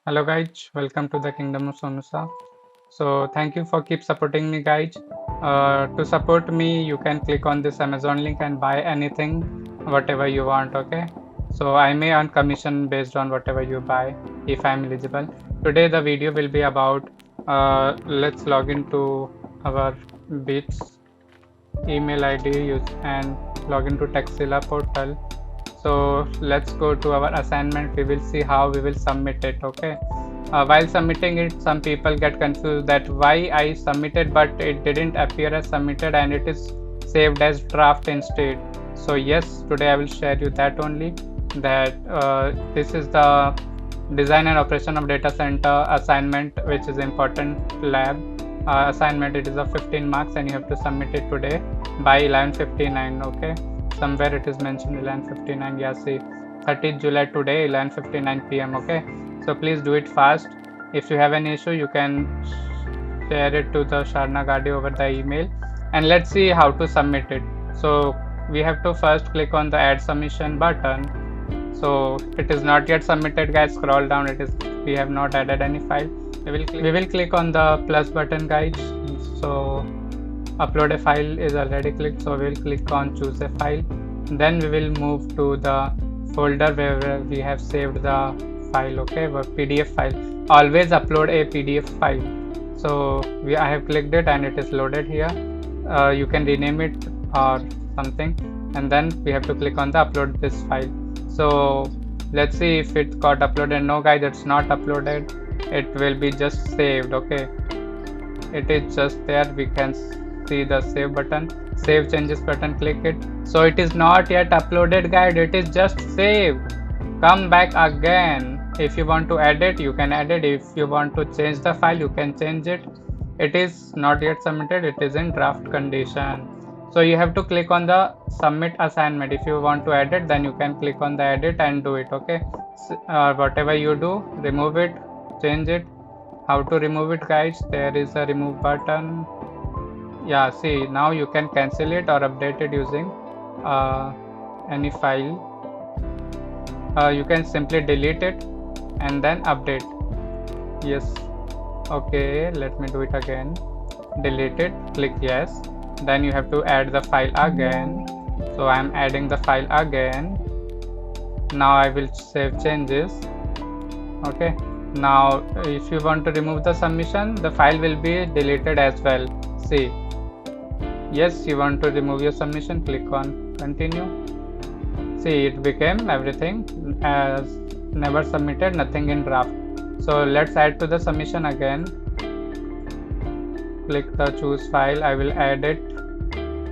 Hello guys, welcome to the kingdom of Sonu. So thank you for keep supporting me guys. To support me you can click on this Amazon link and buy anything whatever you want. Okay, so I may earn commission based on whatever you buy if I'm eligible. Today the video will be about let's log into our Bits email ID and log into Taxila portal. So let's go to our assignment. We will see how we will submit it. Okay, while submitting it, some people get confused that why I submitted but it didn't appear as submitted and it is saved as draft instead. So yes, today I will share you that only, that this is the design and operation of data center assignment, which is important lab assignment. It is of 15 marks and you have to submit it today by 11:59. Okay, somewhere it is mentioned 11:59. Yeah, see, 30th July today 11:59 p.m. Okay, so please do it fast. If you have any issue you can share it to the Sharna Gadi over the email, and let's see how to submit it. So we have to first click on the add submission button. So it is not yet submitted guys, scroll down, it is, we have not added any file. We will click on the plus button guys. So upload a file is already clicked, so we'll click on choose a file. Then we will move to the folder where we have saved the file. Okay, PDF file. Always upload a PDF file. So I have clicked it and it is loaded here. You can rename it or something, and then we have to click on the upload this file. So let's see if it got uploaded. No guys, it's not uploaded, it will be just saved. Okay, it is just there. We can see the save button, save changes button, click it. So it is not yet uploaded guys, it is just saved. Come back again. If you want to edit you can edit, if you want to change the file you can change it. It is not yet submitted, it is in draft condition. So you have to click on the submit assignment. If you want to edit, then you can click on the edit and do it. Okay, whatever you do, remove it, change it. How to remove it guys, there is a remove button. Yeah, see, now you can cancel it or update it using any file. You can simply delete it and then update. Yes, okay, let me do it again. Delete it, click yes. Then you have to add the file again. So I am adding the file again. Now I will save changes. Okay, now if you want to remove the submission, the file will be deleted as well. See, yes, you want to remove your submission, click on continue. See, it became everything as never submitted, nothing in draft. So let's add to the submission again. Click the choose file, I will add it,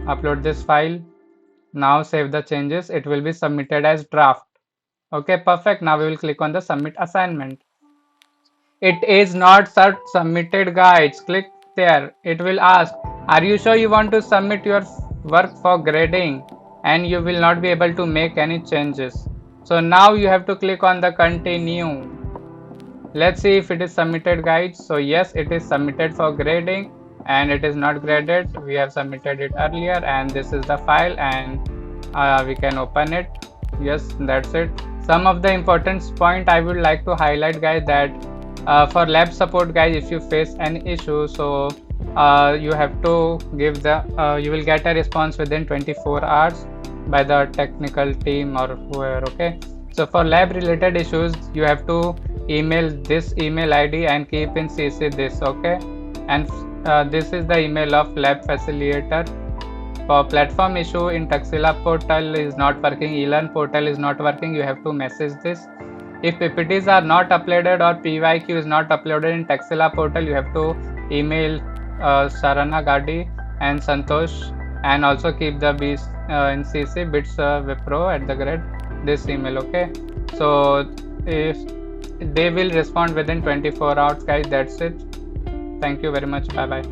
upload this file. Now save the changes, it will be submitted as draft. Okay, perfect. Now we will click on the submit assignment. It is not submitted guys, click there. It will ask, are you sure you want to submit your work for grading, and you will not be able to make any changes. So now you have to click on the continue. Let's see if it is submitted guys. So yes, it is submitted for grading and it is not graded. We have submitted it earlier and this is the file, and we can open it. Yes, that's it. Some of the important point I would like to highlight guys, that for lab support guys, if you face any issue, so you have to give the you will get a response within 24 hours by the technical team or whoever. Okay, so for lab related issues you have to email this email ID and keep in CC this. Okay, and this is the email of lab facilitator. For platform issue in Taxila portal is not working, eLearn portal is not working, you have to message this. If PPTs are not uploaded or PYQ is not uploaded in Taxila portal, you have to email Sharana Gadi and Santosh, and also keep the B's in CC bits WIPRO this email. Okay, so if they will respond within 24 hours guys, that's it. Thank you very much, bye bye.